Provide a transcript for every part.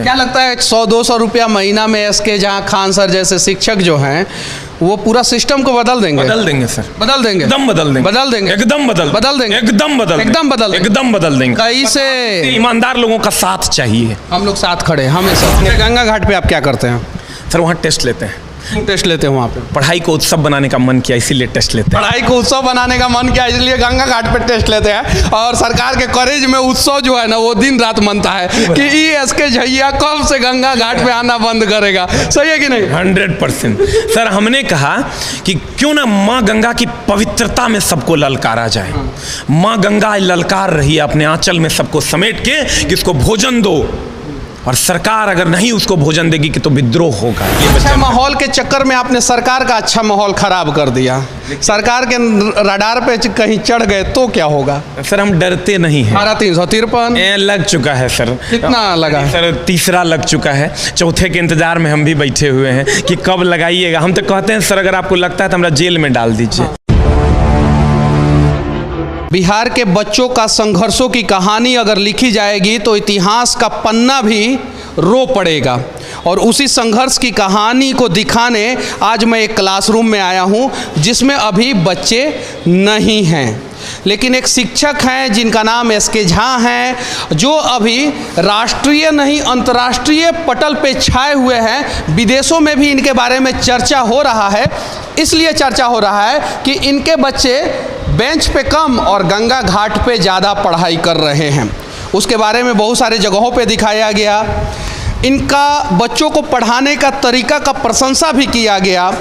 क्या लगता है 100-200 रुपया महीना में एसके जहाँ खान सर जैसे शिक्षक जो हैं वो पूरा सिस्टम को बदल देंगे? बदल देंगे सर, बदल देंगे, एकदम बदल देंगे, बदल देंगे, एकदम बदल देंगे, एकदम बदल, एकदम बदल, एकदम बदल देंगे। कैसे? ईमानदार लोगों का साथ चाहिए। हम लोग साथ खड़े हैं हमेशा। गंगा घाट पे आप क्या करते हैं सर? वहाँ टेस्ट लेते हैं। क्यों टेस्ट लेते हैं वहाँ पे? पढ़ाई को उत्सव बनाने का मन किया इसीलिए टेस्ट लेते हैं। पढ़ाई को उत्सव बनाने का मन किया इसलिए गंगा घाट पे टेस्ट लेते हैं। और सरकार के कॉलेज में उत्सव जो है ना वो दिन रात मनता है कि एसके झैया कब से गंगा घाट पे आना बंद करेगा। सही है कि नहीं? 100% सर। हमने कहा कि क्यों ना माँ गंगा की पवित्रता में सबको ललकारा जाए। माँ गंगा ललकार रही है अपने आंचल में सबको समेट के कि इसको भोजन दो, और सरकार अगर नहीं उसको भोजन देगी कि तो विद्रोह होगा। अच्छा माहौल के चक्कर में आपने सरकार का अच्छा माहौल खराब कर दिया। सरकार के रडार पे कहीं चढ़ गए तो क्या होगा? सर हम डरते नहीं हैं। 353 लग चुका है सर। कितना लगा सर? तीसरा लग चुका है। चौथे के इंतजार में हम भी बैठे हुए हैं कि कब लगाइएगा। हम तो कहते हैं सर अगर आपको लगता है तो हमरा जेल में डाल दीजिए। बिहार के बच्चों का संघर्षों की कहानी अगर लिखी जाएगी तो इतिहास का पन्ना भी रो पड़ेगा। और उसी संघर्ष की कहानी को दिखाने आज मैं एक क्लासरूम में आया हूं जिसमें अभी बच्चे नहीं हैं, लेकिन एक शिक्षक हैं जिनका नाम एसके झा हैं, जो अभी राष्ट्रीय नहीं अंतर्राष्ट्रीय पटल पे छाए हुए हैं। विदेशों में भी इनके बारे में चर्चा हो रहा है। इसलिए चर्चा हो रहा है कि इनके बच्चे बेंच पे कम और गंगा घाट पे ज़्यादा पढ़ाई कर रहे हैं। उसके बारे में बहुत सारे जगहों पे दिखाया गया। इनका बच्चों को पढ़ाने का तरीका का प्रशंसा भी किया गया।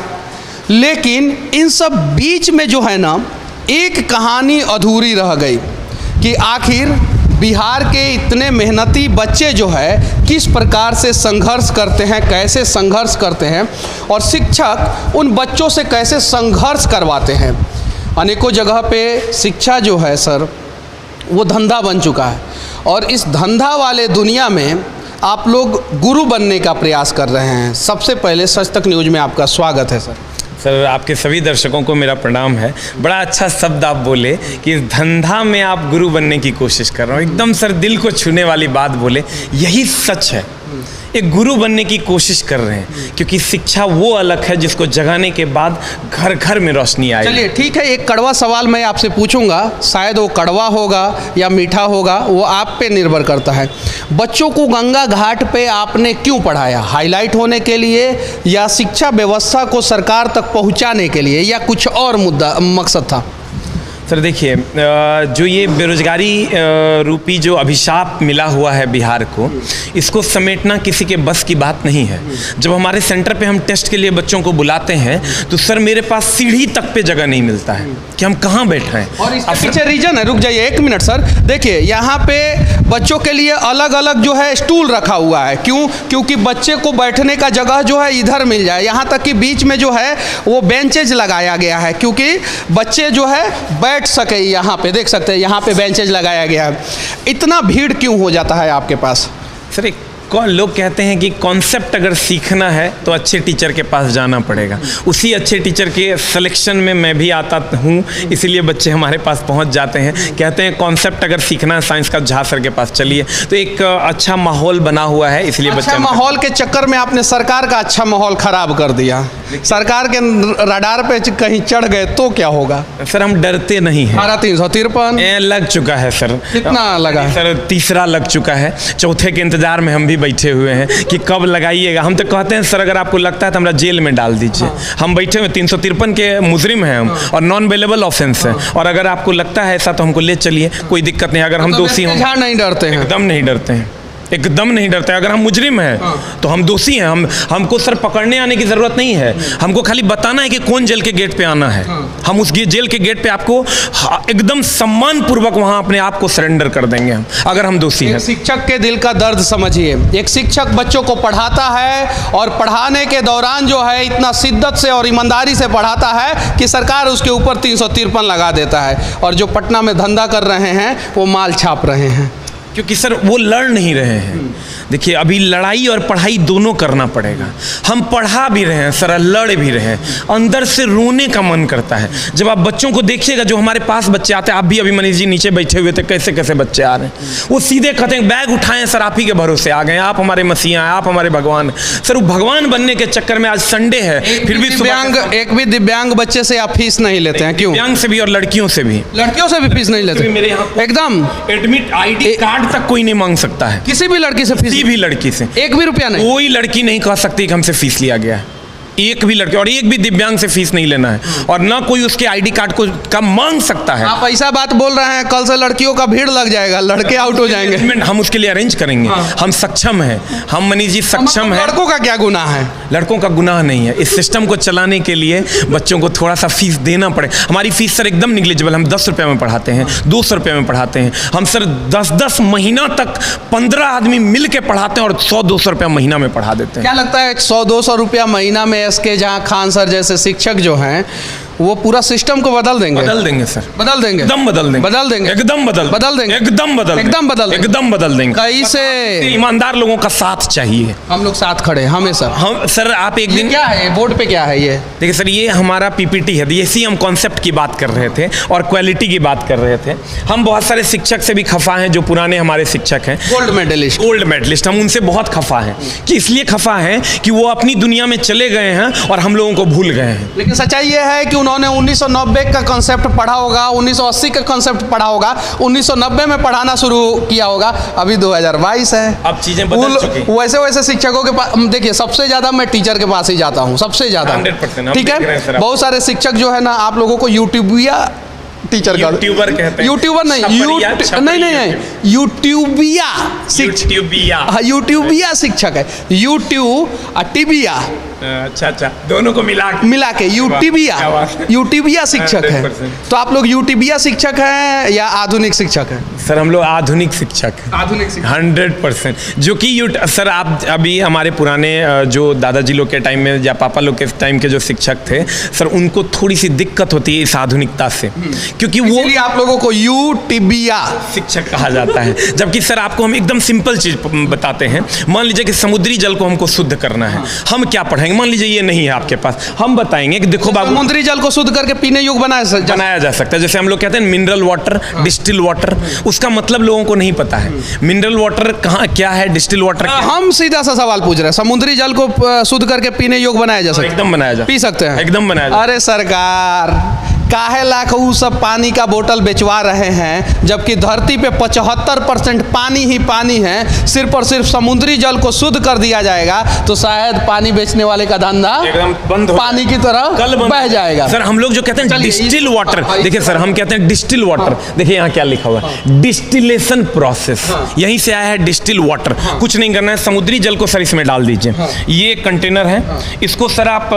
लेकिन इन सब बीच में जो है ना एक कहानी अधूरी रह गई कि आखिर बिहार के इतने मेहनती बच्चे जो है किस प्रकार से संघर्ष करते हैं, कैसे संघर्ष करते हैं, और शिक्षक उन बच्चों से कैसे संघर्ष करवाते हैं। अनेकों जगह पे शिक्षा जो है सर वो धंधा बन चुका है, और इस धंधा वाले दुनिया में आप लोग गुरु बनने का प्रयास कर रहे हैं। सबसे पहले सच तक न्यूज़ में आपका स्वागत है सर। सर आपके सभी दर्शकों को मेरा प्रणाम है। बड़ा अच्छा शब्द आप बोले कि इस धंधा में आप गुरु बनने की कोशिश कर रहे हो। एकदम सर दिल को छूने वाली बात बोले, यही सच है। एक गुरु बनने की कोशिश कर रहे हैं क्योंकि शिक्षा वो अलग है जिसको जगाने के बाद घर घर में रोशनी आए। चलिए ठीक है, एक कड़वा सवाल मैं आपसे पूछूंगा, शायद वो कड़वा होगा या मीठा होगा, वो आप पे निर्भर करता है। बच्चों को गंगा घाट पे आपने क्यों पढ़ाया? हाईलाइट होने के लिए या शिक्षा व्यवस्था को सरकार तक पहुंचाने के लिए या कुछ और मुद्दा मकसद था? सर देखिए, जो ये बेरोजगारी रूपी जो अभिशाप मिला हुआ है बिहार को, इसको समेटना किसी के बस की बात नहीं है। जब हमारे सेंटर पे हम टेस्ट के लिए बच्चों को बुलाते हैं तो सर मेरे पास सीढ़ी तक पे जगह नहीं मिलता है कि हम कहाँ बैठे हैं। और इसके पीछे रीजन है, रुक जाइए 1 मिनट सर। देखिए यहाँ पे बच्चों के लिए अलग अलग जो है स्टूल रखा हुआ है। क्यों? क्योंकि बच्चे को बैठने का जगह जो है इधर मिल जाए। यहाँ तक कि बीच में जो है वो बेंचेज लगाया गया है क्योंकि बच्चे जो है बैठ सके। यहाँ पे देख सकते हैं, यहाँ पे बेंचेज लगाया गया है। इतना भीड़ क्यों हो जाता है आपके पास? सर एक लोग कहते हैं कि कॉन्सेप्ट अगर सीखना है तो अच्छे टीचर के पास जाना पड़ेगा। उसी अच्छे टीचर के सिलेक्शन में मैं भी आता हूँ, इसीलिए बच्चे हमारे पास पहुँच जाते हैं। कहते हैं कॉन्सेप्ट अगर सीखना है साइंस का झा सर के पास चलिए। तो एक अच्छा माहौल बना हुआ है, इसलिए अच्छा माहौल के चक्कर में आपने सरकार का अच्छा माहौल खराब कर दिया। सरकार के रडार पे कहीं चढ़ गए तो क्या होगा? सर हम डरते नहीं हैं। 353 लग चुका है सर। कितना लगा? सर तीसरा लग चुका है। चौथे के इंतजार में हम भी बैठे हुए हैं कि कब लगाइएगा। हम तो कहते हैं सर अगर आपको लगता है तो हमरा जेल में डाल दीजिए। हम बैठे हुए 353 के मुजरिम हैं हम, और नॉन अवेलेबल ऑफेंस है। और अगर आपको लगता है ऐसा तो हमको ले चलिए, कोई दिक्कत नहीं। अगर हम दोषी हों, नहीं डरते हैं, एकदम नहीं डरते हैं, एकदम नहीं डरते। अगर हम मुजरिम हैं तो हम दोषी हैं। हमको सर पकड़ने आने की ज़रूरत नहीं है, हमको खाली बताना है कि कौन जेल के गेट पे आना है। हम उस जेल के गेट पे आपको एकदम सम्मान पूर्वक वहाँ अपने आप को सरेंडर कर देंगे हम, अगर हम दोषी हैं। शिक्षक के दिल का दर्द समझिए। एक शिक्षक बच्चों को पढ़ाता है और पढ़ाने के दौरान जो है इतना शिद्दत से और ईमानदारी से पढ़ाता है कि सरकार उसके ऊपर 353 लगा देता है। और जो पटना में धंधा कर रहे हैं वो माल छाप रहे हैं। क्योंकि सर वो लड़ नहीं रहे हैं। देखिए अभी लड़ाई और पढ़ाई दोनों करना पड़ेगा। हम पढ़ा भी रहे हैं सर, लड़ भी रहे हैं, अंदर से रोने का मन करता है। जब आप बच्चों को देखिएगा, जो हमारे पास बच्चे आते हैं, आप भी अभी मनीष जी नीचे बैठे हुए थे, कैसे कैसे बच्चे आ रहे हैं, वो सीधे कहते हैं बैग उठाएं सर, आप ही के भरोसे आ गए, आप हमारे मसीहा हैं, आप हमारे भगवान। सर वो भगवान बनने के चक्कर में आज संडे है, फिर भी एक भी दिव्यांग बच्चे से आप फीस नहीं लेते हैं, क्यों? दिव्यांग से भी और लड़कियों से भी फीस नहीं लेते मेरे यहाँ एकदम। एडमिट ID कार्ड तक कोई नहीं मांग सकता है, किसी भी लड़की से फीस, किसी भी लड़की से एक भी रुपया नहीं। कोई लड़की नहीं कह सकती कि हमसे फीस लिया गया है, एक भी लड़के, और एक भी दिव्यांग से फीस नहीं लेना है, और ना कोई उसके ID कार्ड को का मांग सकता है। आप ऐसा बात बोल रहे हैं, कल से लड़कियों का भीड़ लग जाएगा, लड़के आउट हो जाएंगे। हम उसके लिए अरेंज करेंगे। हम सक्षम हैं, हम मनीष जी सक्षम हैं। लड़कों का क्या गुनाह है? लड़कों का गुनाह नहीं है। इस सिस्टम को चलाने के लिए बच्चों को थोड़ा सा फीस देना पड़े। हमारी फीस सर एकदम निग्लिजिबल, हम 10 रुपये में पढ़ाते हैं, 200 रुपये में पढ़ाते हैं। हम सर 10-10 महीना तक 15 आदमी मिल के पढ़ाते हैं और 100-200 रुपया महीना में पढ़ा देते हैं। क्या लगता है 100-200 रुपया महीना में इसके जहाँ खान सर जैसे शिक्षक जो हैं वो पूरा सिस्टम को बदल देंगे? बदल देंगे सर, बदल देंगे, एकदम बदल देंगे, बदल देंगे, एकदम बदल देंगे, एकदम बदल एकदम बदल, एकदम बदल देंगे। कैसे? ईमानदार लोगों का साथ चाहिए। हम लोग साथ खड़े हमेशा। हम सर आप एक दिन क्या है बोर्ड पे, क्या है ये? देखिए सर, ये हमारा PPT है, इसी हम कॉन्सेप्ट की बात कर रहे थे और क्वालिटी की बात कर रहे थे। हम बहुत सारे शिक्षक से भी खफा हैं, जो पुराने हमारे शिक्षक हैं, गोल्ड मेडलिस्ट, हम उनसे बहुत खफा हैं। कि इसलिए खफा हैं कि वो अपनी दुनिया में चले गए हैं और हम लोगों को भूल गए हैं। लेकिन सच्चाई ये है कि उन्होंने 1990 का कॉन्सेप्ट पढ़ा होगा, 1980 का कॉन्सेप्ट पढ़ा होगा, 1990 में पढ़ाना शुरू किया होगा, अभी 2022 है, अब चीजें बदल चुकी। वैसे शिक्षकों के पास देखिए, सबसे ज्यादा मैं टीचर के पास ही जाता हूँ, सबसे ज्यादा। 100%। ठीक है, बहुत सारे शिक्षक जो है ना, आप लोगों को यूट्यूबिया टीचर का, यूट्यूबर कहते हैं, यूट्यूबर नहीं, यूट्यूबिया शिक्षक है, यूट्यूब और टीबिया, अच्छा दोनों को मिला के यूट्यूबिया शिक्षक है। तो आप लोग यूट्यूबिया शिक्षक हैं या आधुनिक शिक्षक हैं? सर हम लोग आधुनिक शिक्षक हैं, 100%। जो कि सर आप अभी हमारे पुराने जो दादाजी लोग के टाइम में या पापा लोग के टाइम के जो शिक्षक थे सर, उनको थोड़ी सी दिक्कत होती है इस आधुनिकता से, क्योंकि वो आप लोगों को यूट्यूबिया शिक्षक कहा जाता है। जबकि सर आपको हम एकदम सिंपल चीज बताते हैं। मान लीजिए कि समुद्री जल को हमको शुद्ध करना है, हम क्या पढ़ेंगे? मान लीजिए ये नहीं है आपके पास, हम बताएंगे कि देखो बाबू, समुद्री जल को शुद्ध करके पीने योग्य बनाया जा सकता है। जैसे हम लोग कहते हैं मिनरल वाटर, डिस्टिल वाटर, उसका मतलब लोगों को नहीं पता है। मिनरल वाटर कहाँ क्या है, डिस्टिल वाटर क्या है? हम सीधा सा सवाल पूछ रहे हैं, समुद्री जल को शुद्ध करके पीने योग्य बनाया जा सकता है? एकदम बनाया जा, पी सकते हैं, एकदम बनाया। अरे सरकार, काहे लाख वो सब पानी का बोतल बेचवा रहे हैं, जबकि धरती पे 75% पानी ही पानी है। सिर्फ और सिर्फ समुद्री जल को शुद्ध कर दिया जाएगा तो शायद पानी बेचने वाले का धंधा एकदम बंद हो, पानी की तरह कल बह जाएगा। सर हम लोग जो कहते हैं डिस्टिल वाटर, देखिए सर हम कहते हैं डिस्टिल वाटर, देखिए यहाँ क्या लिखा हुआ है, डिस्टिलेशन प्रोसेस, यहीं से आया है डिस्टिल वाटर। कुछ नहीं करना है, समुद्री जल को सर इसमें डाल दीजिए। ये कंटेनर है, इसको सर आप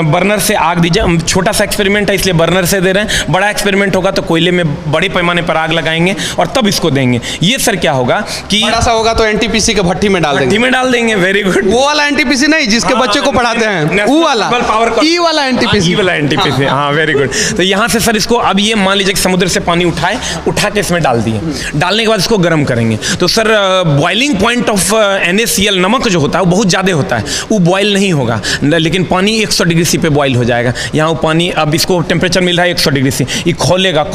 बर्नर से आग दीजिए। छोटा सा एक्सपेरिमेंट है इसलिए बर्नर से दे रहे हैं, बड़ा एक्सपेरिमेंट होगा तो कोयले में बड़े पैमाने पर आग लगाएंगे और तब इसको देंगे। ये सर क्या होगा कि बड़ा सा होगा तो एनटीपीसी के भट्टी में डाल देंगे। Very good. वो वाला एनटीपीसी नहीं जिसके बच्चे को पढ़ाते हैं, वो वाला ई वाला एनटीपीसी। हाँ वेरी गुड। तो यहाँ से सर इसको अब ये मान लीजिए कि समुद्र से पानी उठा के इसमें डाल दिए। डालने के बाद इसको गर्म करेंगे तो sir boiling point of NaCl नमक जो होता है वो बहुत ज़्यादा होता है, वो बॉयल नहीं होगा, लेकिन पानी 100 डिग्री सी पे बॉयल हो जाएगा। यहाँ वो पानी अब इसको टेम्परेचर मिल रहा है 100 डिग्री सी, ये खोलेगा,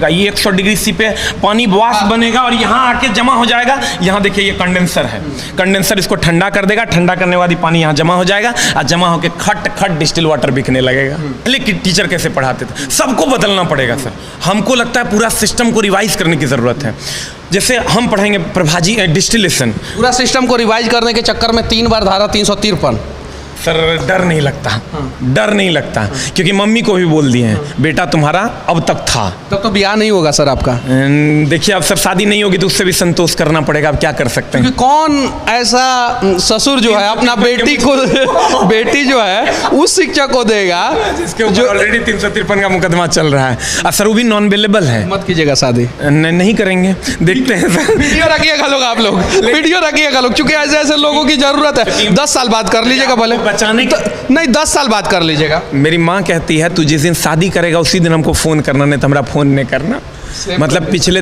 ये 100 डिग्री सी पे पानी वाष्प बनेगा और यहाँ आके जमा हो जाएगा। यहाँ देखिए ये कंडेंसर है, कंडेंसर इसको ठंडा कर देगा, ठंडा करने के बाद पानी यहाँ जमा हो जाएगा और जमा होकर खट डिस्टिल वाटर बिकने लगेगा। लेकिन टीचर कैसे पढ़ाते थे, सबको बदलना पड़ेगा सर। हमको लगता है पूरा सिस्टम को रिवाइज करने की जरूरत है। जैसे हम पढ़ाएंगे प्रभाजी डिस्टिलेशन, पूरा सिस्टम को रिवाइज करने के चक्कर में 3 बार धारा 353। सर डर नहीं लगता, डर नहीं लगता, क्योंकि मम्मी को भी बोल दिए हैं बेटा तुम्हारा अब तक था। तब तो ब्याह नहीं होगा सर आपका। देखिए अब सर शादी नहीं होगी तो उससे भी संतोष करना पड़ेगा, अब क्या कर सकते हैं। कौन ऐसा ससुर जो है अपना बेटी जो है उस शिक्षक को देगा जिसके ऊपर ऑलरेडी 353 का मुकदमा चल रहा है, सर वो भी नॉन अवेलेबल है। मत कीजिएगा शादी, नहीं करेंगे, देखते हैं सर। वीडियो रखिएगा लोग, आप लोग वीडियो रखिएगा लोग, क्योंकि ऐसे ऐसे लोगों की जरूरत है। 10 साल बाद कर लीजिएगा भले, बचाने नहीं 10 साल बाद कर लीजिएगा। मेरी माँ कहती है तू जिस दिन शादी करेगा उसी दिन हमको फोन करना, नहीं तो हमारा फोन नहीं करना। मतलब पिछले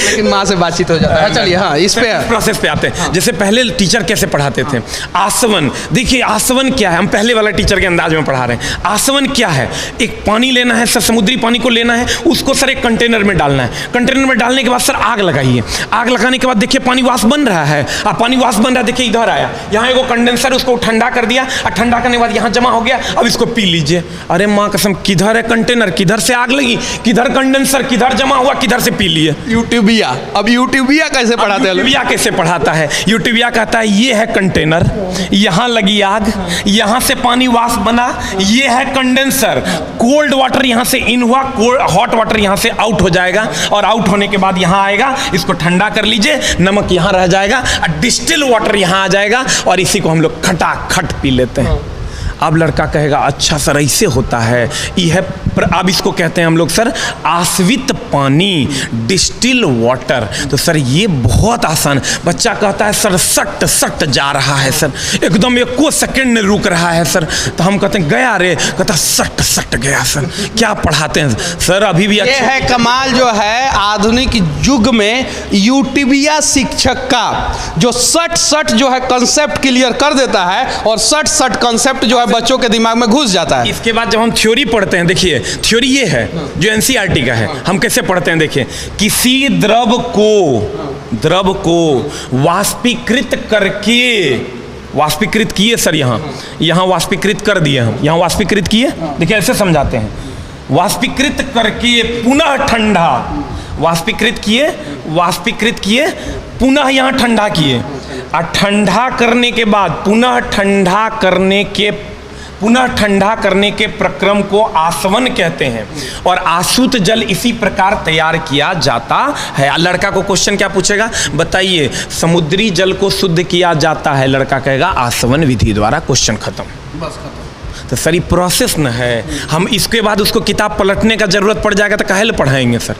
लेकिन माँ से बातचीत हो जाता है। चलिए हाँ, इस पे प्रोसेस पे आते हैं। जैसे पहले टीचर कैसे पढ़ाते थे, आसवन। देखिए आसवन क्या है, हम पहले वाला टीचर के अंदाज में पढ़ा रहे हैं। आसवन क्या है, एक पानी लेना है सर, समुद्री पानी को लेना है, उसको सर एक कंटेनर में डालना है। कंटेनर में डालने के बाद सर आग लगाइए। आग लगाने के बाद देखिए पानी वाष्प बन रहा है। अब पानी वाष्प बन रहा है, देखिए इधर आया, यहाँ एगो कंडेंसर, उसको ठंडा कर दिया, और ठंडा करने के बाद यहाँ जमा हो गया। अब इसको पी लीजिए। अरे माँ कसम, किधर है कंटेनर, किधर से आग लगी, किधर कंडेंसर, किधर जमा हुआ, किधर से पी लिए। यूट्यूबिया। अब यूट्यूबिया कैसे पढ़ाते हैं? यूट्यूबिया कैसे पढ़ाता है? यूट्यूबिया कहता है ये है कंटेनर, यहाँ लगी आग, यहाँ से पानी वाष्प बना, ये है कंडेंसर। कोल्ड वाटर यहाँ से इन हुआ, हॉट वाटर यहाँ से आउट हो जाएगा, और आउट होने के बाद यहाँ आएगा, इसको ठंडा कर लीजिए, नमक यहाँ रह जाएगा, और डिस्टिल वाटर यहाँ आ जाएगा, और इसी को हम लोग खटाखट पी लेते हैं। अब लड़का कहेगा अच्छा सर ऐसे होता है, यह अब इसको कहते हैं हम लोग सर आश्वित पानी, डिस्टिल वाटर। तो सर ये बहुत आसान। बच्चा कहता है सर सट सट जा रहा है सर, एकदम एको सेकंड नहीं रुक रहा है सर। तो हम कहते हैं गया रे, कहता सट सट गया सर। क्या पढ़ाते हैं सर? अभी भी ये है कमाल जो है आधुनिक युग में यूट्यूबिया शिक्षक का, जो सट सट जो है कंसेप्ट क्लियर कर देता है, और सट सट कंसेप्ट जो है बच्चों के दिमाग में घुस जाता है। इसके बाद जब हम थ्योरी पढ़ते हैं, देखिए थ्योरी ये है जो एनसीईआरटी का है। हम कैसे पढ़ते हैं, देखिए किसी द्रव को वाष्पीकृत करके, वाष्पीकृत किए सर, यहाँ वाष्पीकृत कर दिए, हम यहाँ वाष्पीकृत किए, देखिए ऐसे समझाते हैं, वाष्पीकृत करके पुनः ठंडा, वाष्पीकृत किए पुनः यहाँ ठंडा किए, और ठंडा करने के बाद पुनः ठंडा करने के प्रक्रम को आसवन कहते हैं, और आसुत जल इसी प्रकार तैयार किया जाता है। लड़का को क्वेश्चन क्या पूछेगा, बताइए समुद्री जल को शुद्ध किया जाता है, लड़का कहेगा आसवन विधि द्वारा, क्वेश्चन खत्म, बस खत्म। तो सर ये प्रोसेस न है। हम इसके बाद उसको किताब पलटने का जरूरत पड़ जाएगा तो काहे पढ़ाएंगे सर?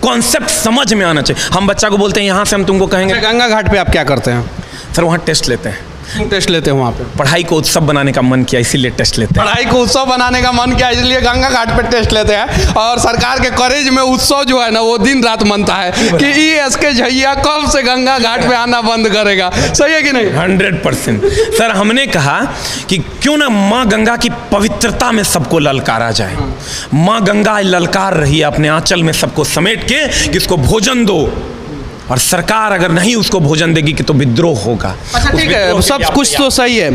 कॉन्सेप्ट समझ में आना चाहिए। हम बच्चा को बोलते हैं यहाँ से हम तुमको कहेंगे। गंगा घाट पे आप क्या करते हैं? सर वहाँ टेस्ट लेते हैं। टेस्ट लेते हैं वहाँ पे? पढ़ाई को उत्सव बनाने का मन किया इसीलिए टेस्ट लेते हैं। पढ़ाई को उत्सव बनाने का मन किया इसलिए गंगा घाट पे टेस्ट लेते हैं। और सरकार के कॉलेज में उत्सव जो है ना वो दिन रात मनता है कि ESK झैया कब से गंगा घाट पे आना बंद करेगा। सही है कि नहीं? 100%। सर हमने कहा कि क्यों ना माँ गंगा की पवित्रता में सबको ललकारा जाए। माँ गंगा ललकार रही है अपने आंचल में सबको समेट के कि इसको भोजन दो, और सरकार अगर नहीं उसको भोजन देगी कि तो विद्रोह होगा। अच्छा ठीक है, सब कुछ तो सही है।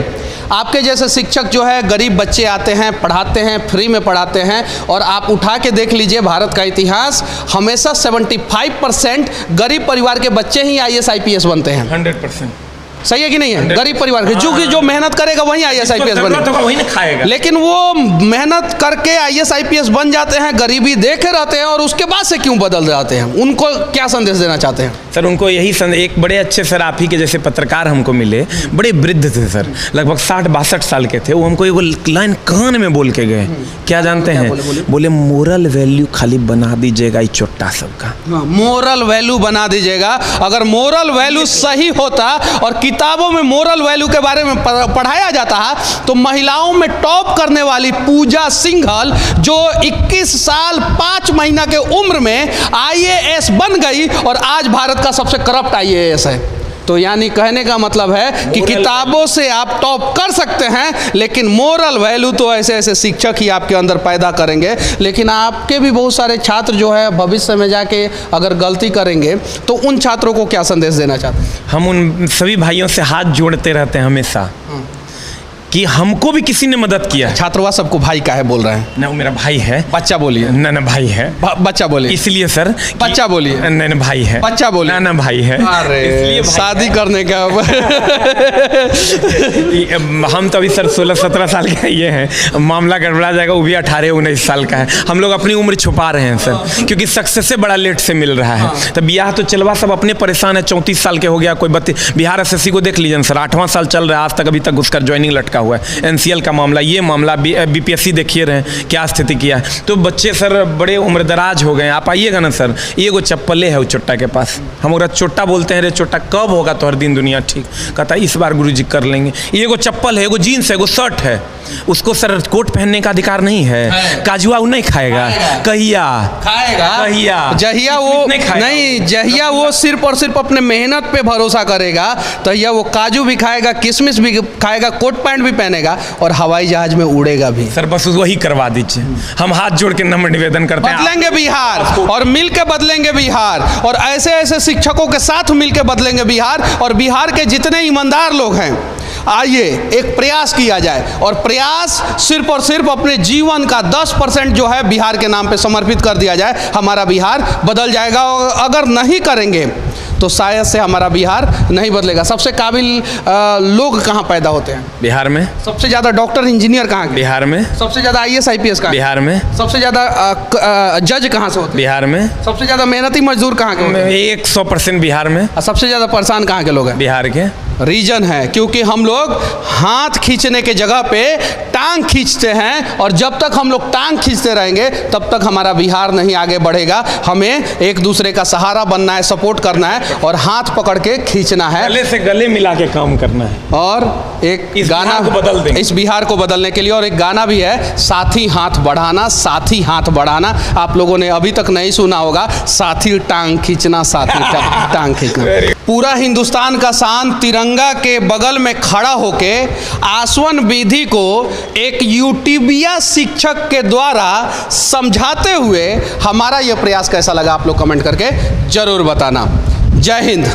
आपके जैसे शिक्षक जो है गरीब बच्चे आते हैं, पढ़ाते हैं, फ्री में पढ़ाते हैं, और आप उठा के देख लीजिए भारत का इतिहास, हमेशा 75% गरीब परिवार के बच्चे ही IAS IPS बनते हैं। 100%। सही है कि नहीं है? गरीब परिवार के जो मेहनत करेगा वही IAS IPS बनेगा, वही ना खाएगा। लेकिन वो मेहनत करके IAS IPS बन जाते हैं, गरीबी देखे रहते हैं, और उसके बाद से क्यों बदल जाते हैं? उनको क्या संदेश देना चाहते हैं? सर उनको यही संदेश, एक बड़े अच्छे सर आप ही के जैसे पत्रकार हमको मिले, बड़े वृद्ध थे सर, लगभग 60-62 साल के थे। वो हमको एगो लाइन कान में बोल के गए, क्या जानते हैं? बोले मोरल वैल्यू खाली बना दीजिएगा ये चोट्टा सबका, मोरल वैल्यू बना दीजिएगा। अगर मोरल वैल्यू सही होता और किताबों में मोरल वैल्यू के बारे में पढ़ाया जाता है तो महिलाओं में टॉप करने वाली पूजा सिंघल, जो 21 साल 5 महीना के उम्र में IAS बन गई और आज भारत का सबसे करप्ट IAS है। तो यानी कहने का मतलब है कि किताबों से आप टॉप कर सकते हैं, लेकिन मोरल वैल्यू तो ऐसे ऐसे शिक्षक ही आपके अंदर पैदा करेंगे। लेकिन आपके भी बहुत सारे छात्र जो है भविष्य में जाके अगर गलती करेंगे तो उन छात्रों को क्या संदेश देना चाहते हैं? हम उन सभी भाइयों से हाथ जोड़ते रहते हैं हमेशा कि हमको भी किसी ने मदद किया। छात्रवा सबको भाई का है बोल रहे हैं? ना वो मेरा भाई है। बच्चा बोलिए। ना भाई है। बच्चा बोलिए। इसलिए सर बच्चा बोलिए। ना भाई है। बच्चा बोलिए। ना भाई है। अरे शादी करने का हम तो अभी सर 16-17 साल के ये हैं, मामला गड़बड़ा जाएगा, वो भी 18-19 साल का है। हम लोग अपनी उम्र छुपा रहे हैं सर, क्योंकि सक्सेस से बड़ा लेट से मिल रहा है। तो ब्याह तो चलवा सब अपने परेशान है, 34 साल के हो गया, कोई 32। बिहार SSC को देख लीजिए सर, 8वां साल चल रहा है, आज तक अभी तक उसका ज्वाइनिंग लटका हुआ है। NCL का मामला, ये मामला BPSC देखिए रहे क्या स्थिति किया है। तो बच्चे सर बड़े उम्रदराज हो गए। आप आइएगा ना सर, ये वो चप्पले है वो चोट्टा के पास, हम ओकरा चोट्टा बोलते हैं। रे चोट्टा कब होगा तो हर दिन दुनिया ठीक, कहता इस बार गुरुजी कर लेंगे। ये वो चप्पल है, वो जीन्स है, वो शर्ट है, उसको सर कोट पहनने का अधिकार नहीं है? काजुआ वो नहीं खाएगा? कहिया खाएगा? कहिया जहिया वो नहीं, जहिया वो सिर्फ और सिर्फ अपने मेहनत पे भरोसा करेगा, तहिया वो काजू भी खाएगा, किशमिश भी खाएगा, कोट पैंट भी पहनेगा और हवाई जहाज में उड़ेगा भी। सर बस वही करवा दीजिए, हम हाथ जोड़ के नम्र निवेदन करते हैं। बदलेंगे बिहार और मिलके बदलेंगे बिहार, और ऐसे ऐसे शिक्षकों के साथ मिलके बदलेंगे बिहार। और बिहार के जितने ईमानदार लोग हैं, आइए एक प्रयास किया जाए, और प्रयास सिर्फ और सिर्फ अपने जीवन का 10% जो है बिहार के नाम पे समर्पित कर दिया जाए, हमारा बिहार बदल जाएगा। और अगर नहीं करेंगे तो शायद से हमारा बिहार नहीं बदलेगा। सबसे काबिल लोग कहाँ पैदा होते हैं? बिहार में। सबसे ज़्यादा डॉक्टर इंजीनियर कहाँ के? बिहार में। सबसे ज़्यादा IAS IPS कहाँ? बिहार में। सबसे ज़्यादा जज कहाँ से होते हैं? बिहार में। सबसे ज़्यादा मेहनती मजदूर कहाँ के होते हैं? 100% बिहार में। और सबसे ज़्यादा परेशान कहाँ के लोग हैं? बिहार के। रीजन है क्योंकि हम लोग हाथ खींचने के जगह पे टांग खींचते हैं, और जब तक हम लोग टांग खींचते रहेंगे तब तक हमारा बिहार नहीं आगे बढ़ेगा। हमें एक दूसरे का सहारा बनना है, सपोर्ट करना है और हाथ पकड़ के खींचना है, गले से गले मिला के काम करना है। और एक इस गाना को बदल देंगे, इस बिहार को बदलने के लिए। और एक गाना भी है, साथी हाथ बढ़ाना, साथी हाथ बढ़ाना। आप लोगों ने अभी तक नहीं सुना होगा, साथी टांग खींचना, साथी टांग खींचना। पूरा हिंदुस्तान का शान तिरंगा के बगल में खड़ा होके आसवन विधि को एक यूट्यूबिया शिक्षक के द्वारा समझाते हुए हमारा यह प्रयास कैसा लगा, आप लोग कमेंट करके जरूर बताना। जय हिंद।